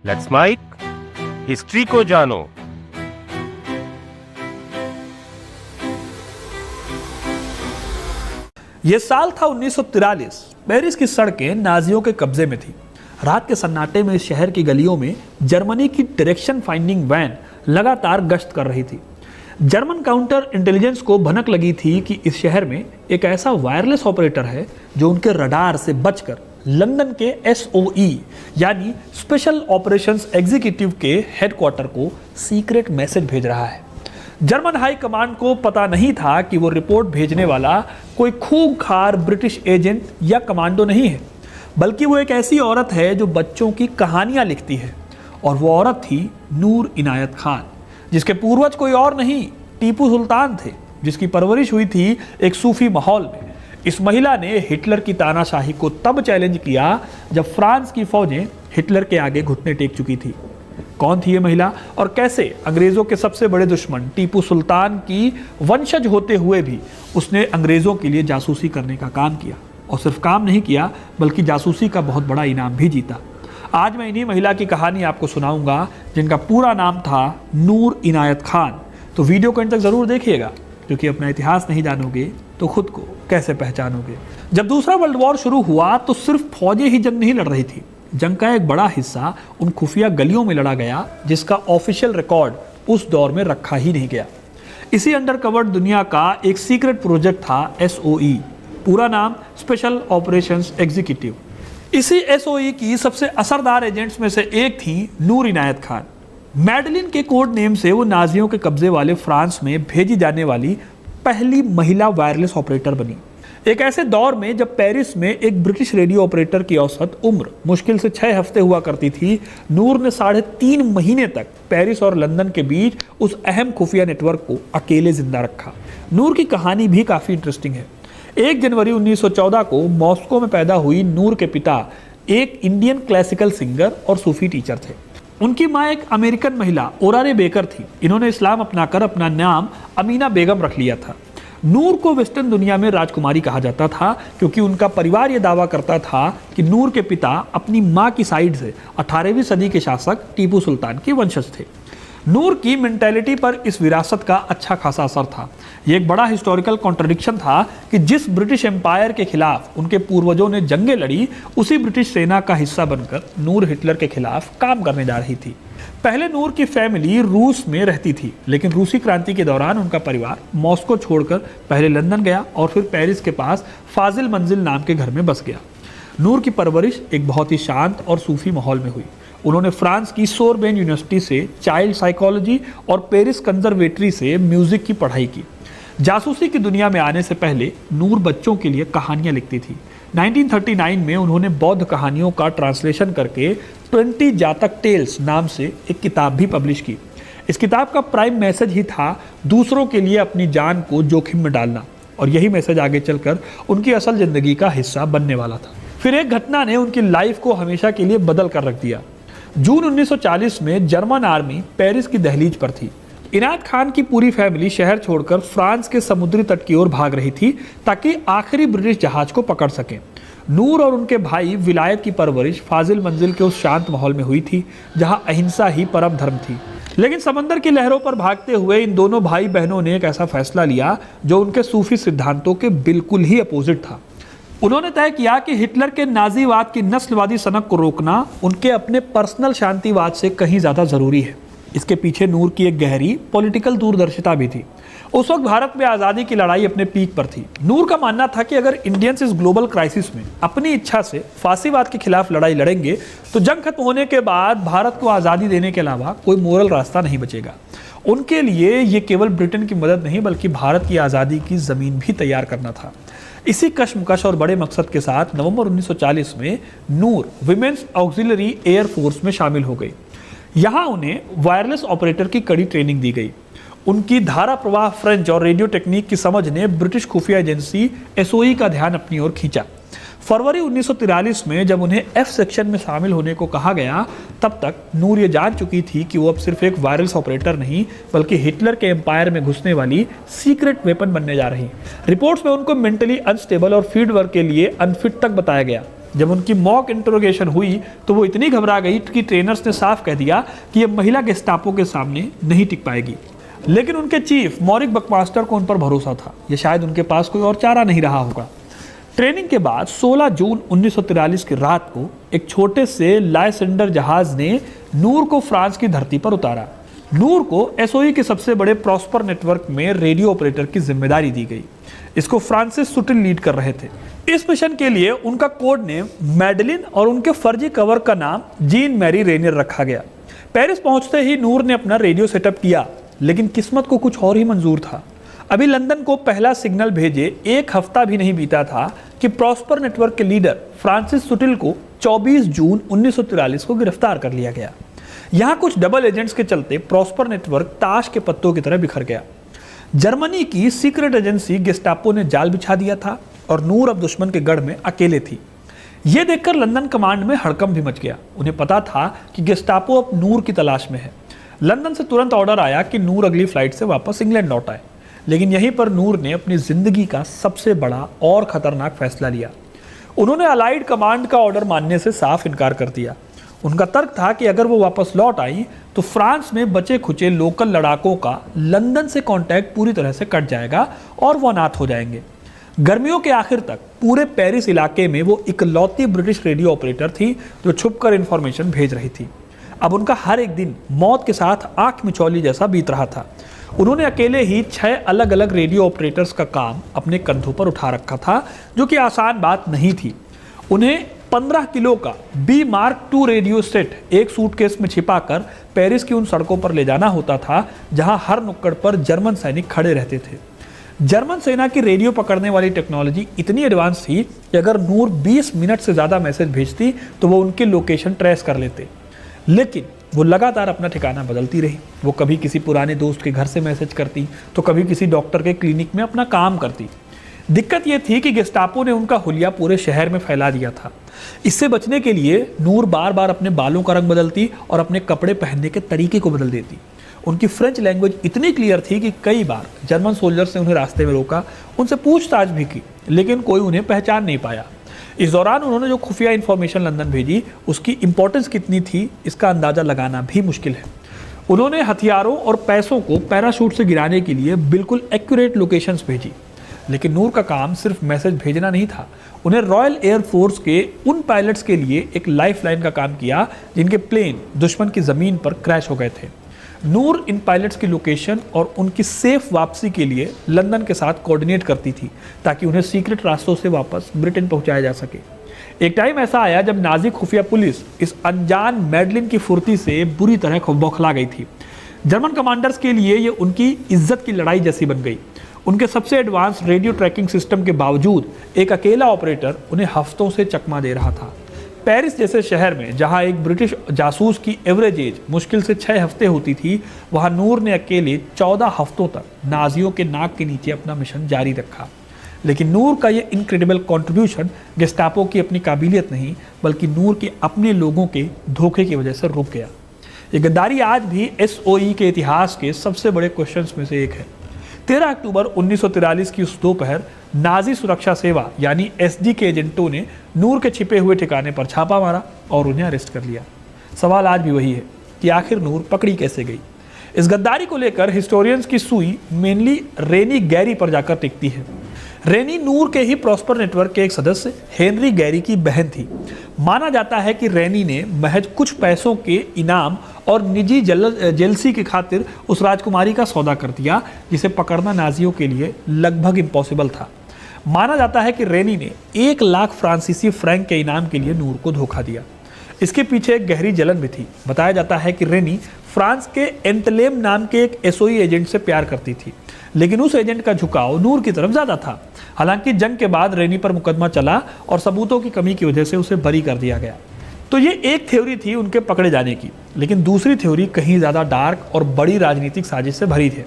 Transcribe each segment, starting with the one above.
Let's mic history को जानो। यह साल था 1943। पेरिस की सड़कें नाजियों के कब्जे में थी। रात के सन्नाटे में इस शहर की गलियों में जर्मनी की डायरेक्शन फाइंडिंग वैन लगातार गश्त कर रही थी। जर्मन काउंटर इंटेलिजेंस को भनक लगी थी कि इस शहर में एक ऐसा वायरलेस ऑपरेटर है जो उनके रडार से बचकर लंदन के SOE यानी स्पेशल ऑपरेशंस एग्जीक्यूटिव के हेडक्वार्टर को सीक्रेट मैसेज भेज रहा है। जर्मन हाई कमांड को पता नहीं था कि वो रिपोर्ट भेजने वाला कोई खूंखार ब्रिटिश एजेंट या कमांडो नहीं है, बल्कि वो एक ऐसी औरत है जो बच्चों की कहानियां लिखती है। और वो औरत थी नूर इनायत खान, जिसके पूर्वज कोई और नहीं टीपू सुल्तान थे, जिसकी परवरिश हुई थी एक सूफी माहौल में। इस महिला ने हिटलर की तानाशाही को तब चैलेंज किया जब फ्रांस की फौजें हिटलर के आगे घुटने टेक चुकी थी। कौन थी ये महिला और कैसे अंग्रेजों के सबसे बड़े दुश्मन टीपू सुल्तान की वंशज होते हुए भी उसने अंग्रेजों के लिए जासूसी करने का काम किया, और सिर्फ काम नहीं किया बल्कि जासूसी का बहुत बड़ा इनाम भी जीता। आज मैं इन्हीं महिला की कहानी आपको सुनाऊंगा, जिनका पूरा नाम था नूर इनायत खान। तो वीडियो को अंत तक जरूर देखिएगा, क्योंकि अपना इतिहास नहीं जानोगे तो खुद को कैसे पहचानोगे। जब दूसरा वर्ल्ड वॉर शुरू हुआ तो सिर्फ फौजें ही जंग नहीं लड़ रही थी। जंग का एक बड़ा हिस्सा उन खुफिया गलियों में लड़ा गया जिसका ऑफिशियल रिकॉर्ड उस दौर में रखा ही नहीं गया। इसी अंडरकवर्ड दुनिया का एक सीक्रेट प्रोजेक्ट था SOE, पूरा नाम स्पेशल ऑपरेशंस एग्जीक्यूटिव। इसी SOE की सबसे असरदार एजेंट्स में से एक थी नूर इनायत खान। मैडलिन के कोड नेम से वो नाजियों के कब्जे वाले फ्रांस में भेजी जाने वाली पहली महिला वायरलेस ऑपरेटर बनी। एक ऐसे दौर में जब पेरिस में एक ब्रिटिश रेडियो ऑपरेटर की औसत उम्र मुश्किल से 6 हफ्ते हुआ करती थी, नूर ने 3.5 महीने तक पेरिस और लंदन के बीच उस अहम खुफिया नेटवर्क को अकेले जिंदा रखा। नूर की कहानी भी काफी इंटरेस्टिंग है। 1 जनवरी 1914 को मॉस्को में पैदा हुई नूर के पिता एक इंडियन क्लासिकल सिंगर और सूफी टीचर थे। उनकी मां एक अमेरिकन महिला ओरारे बेकर थी। इन्होंने इस्लाम अपनाकर अपना नाम अमीना बेगम रख लिया था। नूर को वेस्टर्न दुनिया में राजकुमारी कहा जाता था, क्योंकि उनका परिवार यह दावा करता था कि नूर के पिता अपनी मां की साइड से 18वीं सदी के शासक टीपू सुल्तान के वंशज थे। नूर की मेंटालिटी पर इस विरासत का अच्छा खासा असर था। यह एक बड़ा हिस्टोरिकल कॉन्ट्रडिक्शन था कि जिस ब्रिटिश एम्पायर के खिलाफ उनके पूर्वजों ने जंगें लड़ी, उसी ब्रिटिश सेना का हिस्सा बनकर नूर हिटलर के खिलाफ काम करने जा रही थी। पहले नूर की फैमिली रूस में रहती थी, लेकिन रूसी क्रांति के दौरान उनका परिवार मॉस्को छोड़कर पहले लंदन गया और फिर पेरिस के पास फाजिल मंजिल नाम के घर में बस गया। नूर की परवरिश एक बहुत ही शांत और सूफी माहौल में हुई। उन्होंने फ्रांस की सोरबेन यूनिवर्सिटी से चाइल्ड साइकोलॉजी और पेरिस कंजर्वेटरी से म्यूजिक की पढ़ाई की। जासूसी की दुनिया में आने से पहले नूर बच्चों के लिए कहानियां लिखती थी। 1939 में उन्होंने बौद्ध कहानियों का ट्रांसलेशन करके 20 जातक टेल्स नाम से एक किताब भी पब्लिश की। इस किताब का प्राइम मैसेज ही था दूसरों के लिए अपनी जान को जोखिम में डालना, और यही मैसेज आगे चलकर उनकी असल जिंदगी का हिस्सा बनने वाला था। फिर एक घटना ने उनकी लाइफ को हमेशा के लिए बदल कर रख दिया। जून 1940 में जर्मन आर्मी पेरिस की दहलीज पर थी। इनायत खान की पूरी फैमिली शहर छोड़कर फ्रांस के समुद्री तट की ओर भाग रही थी ताकि आखिरी ब्रिटिश जहाज को पकड़ सकें। नूर और उनके भाई विलायत की परवरिश फाजिल मंजिल के उस शांत माहौल में हुई थी जहां अहिंसा ही परम धर्म थी। लेकिन समंदर की लहरों पर भागते हुए इन दोनों भाई बहनों ने एक ऐसा फैसला लिया जो उनके सूफी सिद्धांतों के बिल्कुल ही अपोजिट था। उन्होंने तय किया कि हिटलर के नाजीवाद की नस्लवादी सनक को रोकना उनके अपने पर्सनल शांतिवाद से कहीं ज्यादा जरूरी है। इसके पीछे नूर की एक गहरी पॉलिटिकल दूरदर्शिता भी थी। उस वक्त भारत में आज़ादी की लड़ाई अपने पीक पर थी। नूर का मानना था कि अगर इंडियंस इस ग्लोबल क्राइसिस में अपनी इच्छा से फांसीवाद के खिलाफ लड़ाई लड़ेंगे तो जंग खत्म होने के बाद भारत को आज़ादी देने के अलावा कोई मोरल रास्ता नहीं बचेगा। उनके लिए ये केवल ब्रिटेन की मदद नहीं बल्कि भारत की आज़ादी की ज़मीन भी तैयार करना था। इसी कश्मकश और बड़े मकसद के साथ नवंबर 1940 में नूर विमेंस ऑक्सिलरी एयर फोर्स में शामिल हो गई। यहाँ उन्हें वायरलेस ऑपरेटर की कड़ी ट्रेनिंग दी गई। उनकी धारा प्रवाह फ्रेंच और रेडियो टेक्निक की समझ ने ब्रिटिश खुफिया एजेंसी SOE का ध्यान अपनी ओर खींचा। फरवरी 1943 में जब उन्हें F सेक्शन में शामिल होने को कहा गया, तब तक नूर ये जान चुकी थी कि वो अब सिर्फ एक वायरलेस ऑपरेटर नहीं बल्कि हिटलर के एम्पायर में घुसने वाली सीक्रेट वेपन बनने जा रही। रिपोर्ट्स में उनको मेंटली अनस्टेबल और फील्ड वर्क के लिए अनफिट तक बताया गया। जब उनकी मॉक इंटरोगेशन हुई तो वो इतनी घबरा गई कि ट्रेनर्स ने साफ कह दिया कि ये महिला गेस्टापो के सामने नहीं टिक पाएगी। लेकिन उनके चीफ मॉरिक बकमास्टर को उन पर भरोसा था, ये शायद उनके पास कोई और चारा नहीं रहा होगा। ट्रेनिंग के बाद 16 जून 1943 की रात को एक छोटे से लाइसेंडर जहाज ने नूर को फ्रांस की धरती पर उतारा। नूर को एसओई के सबसे बड़े प्रॉस्पर नेटवर्क में रेडियो ऑपरेटर की जिम्मेदारी दी गई। इसको फ्रांसिस सुटिल लीड कर रहे थे। इस मिशन के लिए उनका कोड नेम मैडलिन और उनके फर्जी कवर का नाम जीन मैरी रेनियर रखा गया। पेरिस पहुंचते ही नूर ने अपना रेडियो सेटअप किया, लेकिन किस्मत को कुछ और ही मंजूर था। अभी लंदन को पहला सिग्नल भेजे 1 हफ्ता भी नहीं बीता था कि प्रॉस्पर नेटवर्क के लीडर फ्रांसिस सुटिल को 24 जून 1943 को गिरफ्तार कर लिया गया। यहाँ कुछ डबल एजेंट्स के चलते प्रॉस्पर नेटवर्क ताश के पत्तों की तरह बिखर गया। जर्मनी की सीक्रेट एजेंसी गेस्टापो ने जाल बिछा दिया था और नूर अब दुश्मन के गढ़ में अकेले थी। यह देखकर लंदन कमांड में हड़कंप भी मच गया। उन्हें पता था कि गेस्टापो अब नूर की तलाश में है। लंदन से तुरंत ऑर्डर आया कि नूर अगली फ्लाइट से वापस इंग्लैंड लौट आए। लेकिन यहीं पर नूर ने अपनी जिंदगी का सबसे बड़ा और खतरनाक फैसला लिया। उन्होंने अलाइड कमांड का ऑर्डर मानने से साफ इनकार कर दिया। उनका तर्क था कि अगर वो वापस लौट आई तो फ्रांस में बचे खुचे लोकल लड़ाकों का लंदन से कांटेक्ट पूरी तरह से कट जाएगा और वो अनाथ हो जाएंगे। गर्मियों के आखिर तक पूरे पेरिस इलाके में वो इकलौती ब्रिटिश रेडियो ऑपरेटर थी जो छुपकर इंफॉर्मेशन भेज रही थी। अब उनका हर एक दिन मौत के साथ आंख मिचौली जैसा बीत रहा था। उन्होंने अकेले ही 6 अलग अलग रेडियो ऑपरेटर्स का काम अपने कंधों पर उठा रखा था, जो कि आसान बात नहीं थी। उन्हें 15 किलो का बी मार्क 2 रेडियो सेट एक सूटकेस में छिपाकर पेरिस की उन सड़कों पर ले जाना होता था जहां हर नुक्कड़ पर जर्मन सैनिक खड़े रहते थे। जर्मन सेना की रेडियो पकड़ने वाली टेक्नोलॉजी इतनी एडवांस थी कि अगर नूर 20 मिनट से ज़्यादा मैसेज भेजती तो वो उनके लोकेशन ट्रेस कर लेते। लेकिन वो लगातार अपना ठिकाना बदलती रही। वो कभी किसी पुराने दोस्त के घर से मैसेज करती तो कभी किसी डॉक्टर के क्लिनिक में अपना काम करती। दिक्कत यह थी कि गेस्टापो ने उनका हुलिया पूरे शहर में फैला दिया था। इससे बचने के लिए नूर बार बार अपने बालों का रंग बदलती और अपने कपड़े पहनने के तरीके को बदल देती। उनकी फ्रेंच लैंग्वेज इतनी क्लियर थी कि कई बार जर्मन सोल्जर्स ने उन्हें रास्ते में रोका, उनसे पूछताछ भी की, लेकिन कोई उन्हें पहचान नहीं पाया। इस दौरान उन्होंने जो खुफिया इंफॉर्मेशन लंदन भेजी उसकी इंपॉर्टेंस कितनी थी इसका अंदाजा लगाना भी मुश्किल है। उन्होंने हथियारों और पैसों को पैराशूट से गिराने के लिए बिल्कुल एक्यूरेट लोकेशंस भेजी। लेकिन नूर का काम सिर्फ मैसेज भेजना नहीं था। उन्हें रॉयल एयर फोर्स के उन पायलट्स के लिए एक लाइफलाइन का काम किया जिनके प्लेन दुश्मन की ज़मीन पर क्रैश हो गए थे। नूर इन पायलट्स की लोकेशन और उनकी सेफ वापसी के लिए लंदन के साथ कोऑर्डिनेट करती थी ताकि उन्हें सीक्रेट रास्तों से वापस ब्रिटेन पहुंचाया जा सके। एक टाइम ऐसा आया जब नाजी खुफिया पुलिस इस अनजान मैडलिन की फुर्ती से बुरी तरह बौखला गई थी। जर्मन कमांडर्स के लिए ये उनकी इज्जत की लड़ाई जैसी बन गई। उनके सबसे एडवांस रेडियो ट्रैकिंग सिस्टम के बावजूद एक अकेला ऑपरेटर उन्हें हफ्तों से चकमा दे रहा था। पेरिस जैसे शहर में जहां एक ब्रिटिश जासूस की एवरेज एज मुश्किल से 6 हफ्ते होती थी, वहां नूर ने अकेले 14 हफ्तों तक नाजियों के नाक के नीचे अपना मिशन जारी रखा। लेकिन नूर का ये इनक्रेडिबल कंट्रीब्यूशन गेस्टापो की अपनी काबिलियत नहीं बल्कि नूर के अपने लोगों के धोखे की वजह से रुक गया। ये गद्दारी आज भी एसओई के इतिहास के सबसे बड़े क्वेश्चंस में से एक है। 13 अक्टूबर 1943 की उस दोपहर नाजी सुरक्षा सेवा यानी एसडी के एजेंटों ने नूर के छिपे हुए ठिकाने पर छापा मारा और उन्हें अरेस्ट कर लिया। सवाल आज भी वही है कि आखिर नूर पकड़ी कैसे गई। इस गद्दारी को लेकर हिस्टोरियंस की सुई मेनली रेनी गैरी पर जाकर टिकती है। रेनी नूर के ही प्रॉस्पर नेटवर्क के एक सदस्य हेनरी गैरी की बहन थी। माना जाता है कि रेनी ने महज कुछ पैसों के इनाम और निजी जेलसी की खातिर उस राजकुमारी का सौदा कर दिया जिसे पकड़ना नाजियों के लिए लगभग इम्पॉसिबल था। माना जाता है कि रेनी ने 1 लाख फ्रांसीसी फ्रैंक के इनाम के लिए नूर को धोखा दिया। इसके पीछे एक गहरी जलन भी थी। बताया जाता है कि रेनी फ्रांस के एंटलेम नाम के एक एसओई एजेंट से प्यार करती थी, लेकिन उस एजेंट का झुकाव नूर की तरफ ज़्यादा था। हालांकि जंग के बाद रेनी पर मुकदमा चला और सबूतों की कमी की वजह से उसे बरी कर दिया गया। तो ये एक थ्योरी थी उनके पकड़े जाने की, लेकिन दूसरी थ्योरी कहीं ज़्यादा डार्क और बड़ी राजनीतिक साजिश से भरी थी।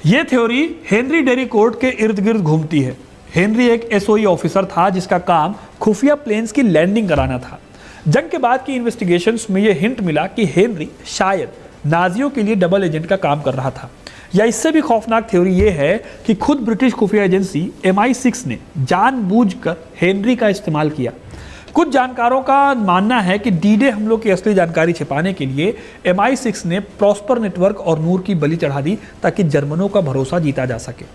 ये थ्योरी हेनरी डेरिकोर्ट के इर्द गिर्द घूमती है। हेनरी एक एसओई ऑफिसर था जिसका काम खुफिया प्लेन्स की लैंडिंग कराना था। जंग के बाद की इन्वेस्टिगेशंस में यह हिंट मिला कि हेनरी शायद नाजियों के लिए डबल एजेंट का काम कर रहा था। या इससे भी खौफनाक थ्योरी ये है कि खुद ब्रिटिश खुफिया एजेंसी MI6 ने जानबूझकर हेनरी का इस्तेमाल किया। कुछ जानकारों का मानना है कि डी-डे हमलों की असली जानकारी छिपाने के लिए MI6 ने प्रॉस्पर नेटवर्क और नूर की बलि चढ़ा दी ताकि जर्मनों का भरोसा जीता जा सके।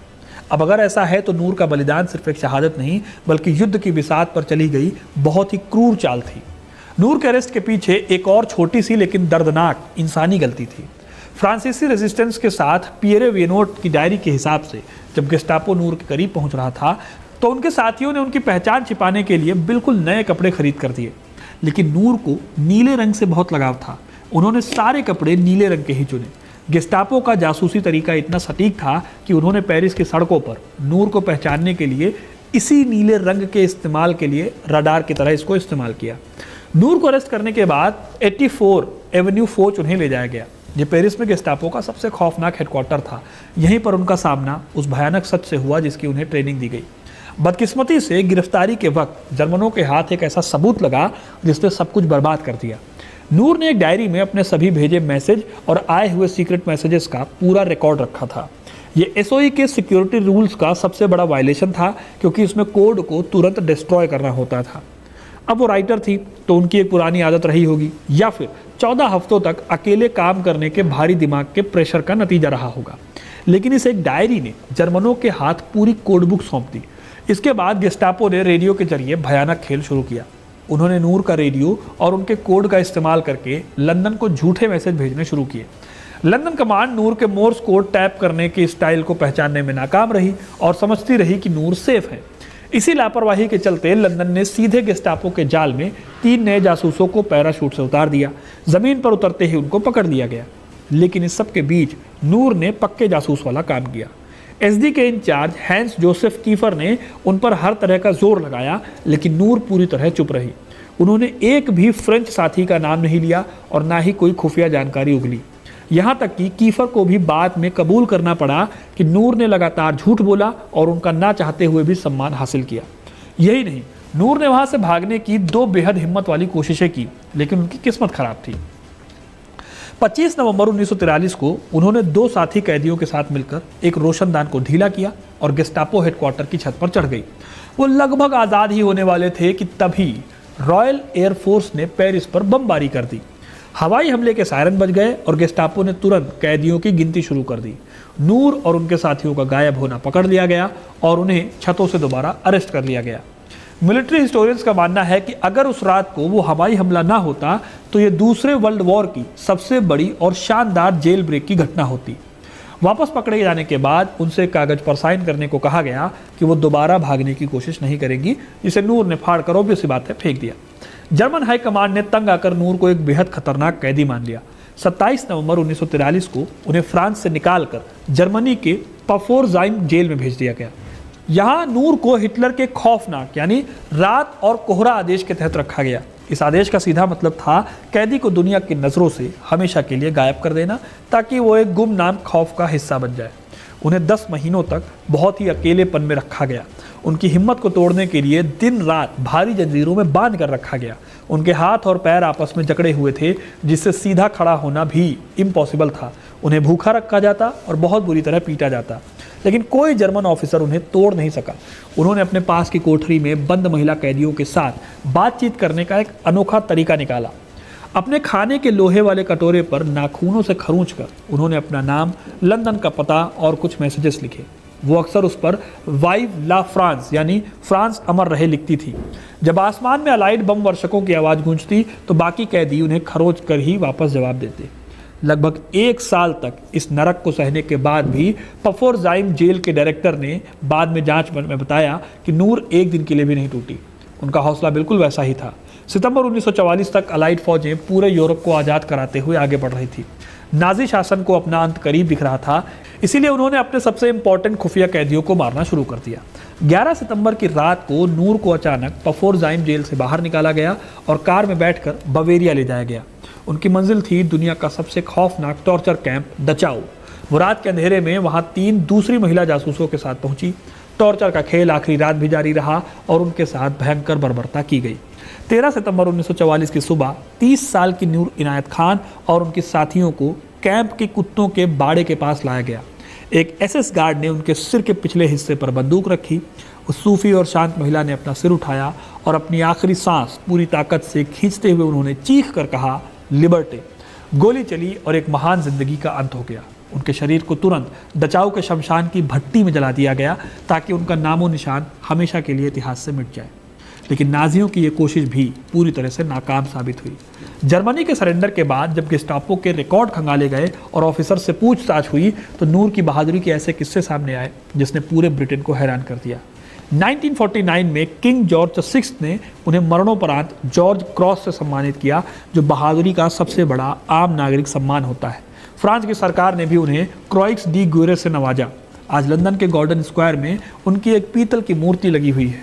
अब अगर ऐसा है तो नूर का बलिदान सिर्फ एक शहादत नहीं बल्कि युद्ध की बिसात पर चली गई बहुत ही क्रूर चाल थी। नूर के अरेस्ट के पीछे एक और छोटी सी लेकिन दर्दनाक इंसानी गलती थी। फ्रांसीसी रेजिस्टेंस के साथ पियरे वेनोट की डायरी के हिसाब से जब गेस्टापो नूर के करीब पहुंच रहा था तो उनके साथियों ने उनकी पहचान छिपाने के लिए बिल्कुल नए कपड़े खरीद कर दिए। लेकिन नूर को नीले रंग से बहुत लगाव था। उन्होंने सारे कपड़े नीले रंग के ही चुने। गेस्टापो का जासूसी तरीका इतना सटीक था कि उन्होंने पेरिस की सड़कों पर नूर को पहचानने के लिए इसी नीले रंग के इस्तेमाल के लिए रडार की तरह इसको इस्तेमाल किया। नूर को अरेस्ट करने के बाद 84 एवेन्यू फोच उन्हें ले जाया गया। ये पेरिस में गेस्टापो का सबसे खौफनाक हेडक्वार्टर था। यहीं पर उनका सामना उस भयानक सच से हुआ जिसकी उन्हें ट्रेनिंग दी गई। बदकिस्मती से गिरफ्तारी के वक्त जर्मनों के हाथ एक ऐसा सबूत लगा जिसने सब कुछ बर्बाद कर दिया। नूर ने एक डायरी में अपने सभी भेजे मैसेज और आए हुए सीक्रेट मैसेजेस का पूरा रिकॉर्ड रखा था। ये एसओई के सिक्योरिटी रूल्स का सबसे बड़ा वायलेशन था क्योंकि इसमें कोड को तुरंत डिस्ट्रॉय करना होता था। अब वो राइटर थी तो उनकी एक पुरानी आदत रही होगी या फिर 14 हफ्तों तक अकेले काम करने के भारी दिमाग के प्रेशर का नतीजा रहा होगा। लेकिन इस एक डायरी ने जर्मनों के हाथ पूरी कोड बुक सौंप दी। इसके बाद गेस्टापो ने रेडियो के जरिए भयानक खेल शुरू किया। उन्होंने नूर का रेडियो और उनके कोड का इस्तेमाल करके लंदन को झूठे मैसेज भेजने शुरू किए। लंदन कमांड नूर के मोर्स कोड टाइप करने के स्टाइल को पहचानने में नाकाम रही और समझती रही कि नूर सेफ है। इसी लापरवाही के चलते लंदन ने सीधे गेस्टापो के जाल में 3 नए जासूसों को पैराशूट से उतार दिया। जमीन पर उतरते ही उनको पकड़ लिया गया। लेकिन इस सब के बीच नूर ने पक्के जासूस वाला काम किया। एसडी के इंचार्ज हैंस जोसेफ कीफर ने उन पर हर तरह का जोर लगाया, लेकिन नूर पूरी तरह चुप रही। उन्होंने एक भी फ्रेंच साथी का नाम नहीं लिया और ना ही कोई खुफिया जानकारी उगली। यहाँ तक कि कीफर को भी बाद में कबूल करना पड़ा कि नूर ने लगातार झूठ बोला और उनका ना चाहते हुए भी सम्मान हासिल किया। यही नहीं, नूर ने वहाँ से भागने की 2 बेहद हिम्मत वाली कोशिशें की, लेकिन उनकी किस्मत खराब थी। 25 नवंबर 1943 को उन्होंने 2 साथी कैदियों के साथ मिलकर एक रोशनदान को ढीला किया और गेस्टापो हेडक्वार्टर की छत पर चढ़ गई। वो लगभग आज़ाद ही होने वाले थे कि तभी रॉयल एयरफोर्स ने पेरिस पर बमबारी कर दी। हवाई हमले के सायरन बज गए और गेस्टापो ने तुरंत कैदियों की गिनती शुरू कर दी। नूर और उनके साथियों का गायब होना पकड़ लिया गया और उन्हें छतों से दोबारा अरेस्ट कर लिया गया। मिलिट्री हिस्टोरियंस का मानना है कि अगर उस रात को वो हवाई हमला ना होता तो ये दूसरे वर्ल्ड वॉर की सबसे बड़ी और शानदार जेल ब्रेक की घटना होती। वापस पकड़े जाने के बाद उनसे कागज पर साइन करने को कहा गया कि वो दोबारा भागने की कोशिश नहीं करेंगी, जिसे नूर ने फाड़ कर ऑब्वियस बात है फेंक दिया। जर्मन हाई कमांड ने तंग आकर नूर को एक बेहद खतरनाक कैदी मान लिया। 27 नवंबर 1943 को उन्हें फ्रांस से निकालकर जर्मनी के पफोर्जाइम जेल में भेज दिया गया। यहाँ नूर को हिटलर के खौफनाक यानी रात और कोहरा आदेश के तहत रखा गया। इस आदेश का सीधा मतलब था कैदी को दुनिया की नज़रों से हमेशा के लिए गायब कर देना, ताकि वो एक गुमनाम खौफ का हिस्सा बन जाए। उन्हें 10 महीनों तक बहुत ही अकेलेपन में रखा गया। उनकी हिम्मत को तोड़ने के लिए दिन रात भारी जंजीरों में बांध कर रखा गया। उनके हाथ और पैर आपस में जकड़े हुए थे, जिससे सीधा खड़ा होना भी इम्पॉसिबल था। उन्हें भूखा रखा जाता और बहुत बुरी तरह पीटा जाता, लेकिन कोई जर्मन ऑफिसर उन्हें तोड़ नहीं सका। उन्होंने अपने पास की कोठरी में बंद महिला कैदियों के साथ बातचीत करने का एक अनोखा तरीका निकाला। अपने खाने के लोहे वाले कटोरे पर नाखूनों से खरोंच कर उन्होंने अपना नाम, लंदन का पता और कुछ मैसेजेस लिखे। वो अक्सर उस पर वाइव ला फ्रांस यानी फ्रांस अमर रहे लिखती थी। जब आसमान में अलाइड बम वर्षकों की आवाज़ गूंजती तो बाकी कैदी उन्हें खरोंच कर ही वापस जवाब देते। लगभग 1 साल तक इस नरक को सहने के बाद भी पफोर्जाइम जेल के डायरेक्टर ने बाद में जांच में बताया कि नूर एक दिन के लिए भी नहीं टूटी। उनका हौसला बिल्कुल वैसा ही था। सितंबर 1944 तक अलाइड फौजें पूरे यूरोप को आज़ाद कराते हुए आगे बढ़ रही थी। नाजी शासन को अपना अंत करीब दिख रहा था, इसीलिए उन्होंने अपने सबसे इंपॉर्टेंट खुफिया कैदियों को मारना शुरू कर दिया। 11 सितंबर की रात को नूर को अचानक पफोर्जाइम जेल से बाहर निकाला गया और कार में बैठकर बवेरिया ले जाया गया। उनकी मंजिल थी दुनिया का सबसे खौफनाक टॉर्चर कैंप दचाओ। वो रात के अंधेरे में वहाँ 3 दूसरी महिला जासूसों के साथ पहुंची। टॉर्चर का खेल आखिरी रात भी जारी रहा और उनके साथ भयंकर बर्बरता की गई। 13 सितंबर 1944 की सुबह 30 साल की नूर इनायत खान और उनके साथियों को कैंप के कुत्तों के बाड़े के पास लाया गया। एक एसएस गार्ड ने उनके सिर के पिछले हिस्से पर बंदूक रखी। उस सूफी और शांत महिला ने अपना सिर उठाया और अपनी आखिरी सांस पूरी ताकत से खींचते हुए उन्होंने चीख कर कहा, लिबर्टी। गोली चली और एक महान जिंदगी का अंत हो गया। उनके शरीर को तुरंत दचाऊ के शमशान की भट्टी में जला दिया गया ताकि उनका नामो निशान हमेशा के लिए इतिहास से मिट जाए। लेकिन नाजियों की ये कोशिश भी पूरी तरह से नाकाम साबित हुई। जर्मनी के सरेंडर के बाद जब गेस्टापो के रिकॉर्ड खंगाले गए और ऑफिसर से पूछताछ हुई तो नूर की बहादुरी के ऐसे किस्से सामने आए जिसने पूरे ब्रिटेन को हैरान कर दिया। 1949 में किंग जॉर्ज VI ने उन्हें मरणोपरांत जॉर्ज क्रॉस से सम्मानित किया, जो बहादुरी का सबसे बड़ा आम नागरिक सम्मान होता है। फ्रांस की सरकार ने भी उन्हें क्रॉइक्स डी गुरे से नवाजा। आज लंदन के गॉर्डन स्क्वायर में उनकी एक पीतल की मूर्ति लगी हुई है।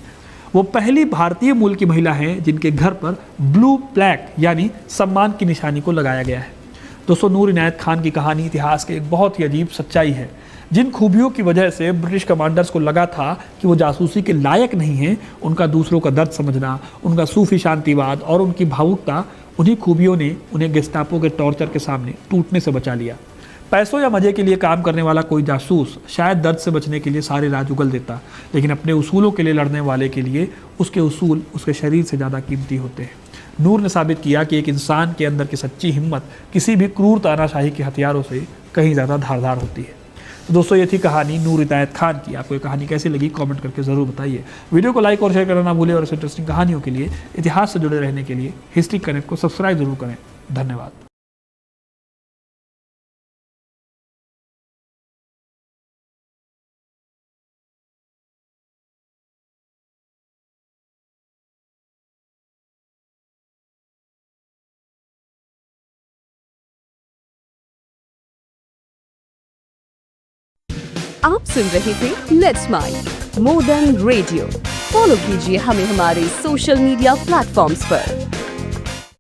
वो पहली भारतीय मूल की महिला हैं जिनके घर पर ब्लू प्लैक यानी सम्मान की निशानी को लगाया गया है। दोस्तों, नूर इनायत खान की कहानी इतिहास की एक बहुत ही अजीब सच्चाई है। जिन खूबियों की वजह से ब्रिटिश कमांडर्स को लगा था कि वो जासूसी के लायक नहीं हैं, उनका दूसरों का दर्द समझना, उनका सूफी शांतिवाद और उनकी भावुकता, उन्हीं खूबियों ने उन्हें गेस्टापो के टॉर्चर के सामने टूटने से बचा लिया। पैसों या मजे के लिए काम करने वाला कोई जासूस शायद दर्द से बचने के लिए सारे राज उगल देता, लेकिन अपने उसूलों के लिए लड़ने वाले के लिए उसके उसूल उसके शरीर से ज़्यादा कीमती होते हैं। नूर ने साबित किया कि एक इंसान के अंदर की सच्ची हिम्मत किसी भी क्रूर तानाशाही के हथियारों से कहीं ज़्यादा धारदार होती है। तो दोस्तों, ये थी कहानी नूर इनायत खान की। आपको ये कहानी कैसी लगी कमेंट करके ज़रूर बताइए। वीडियो को लाइक और शेयर करना ना भूलें और ऐसे इंटरेस्टिंग कहानियों के लिए, इतिहास से जुड़े रहने के लिए हिस्ट्री कनेक्ट को सब्सक्राइब जरूर करें। धन्यवाद। आप सुन रहे थे let's mind more than radio. Follow कीजिए हमें हमारे सोशल मीडिया प्लेटफॉर्म्स पर।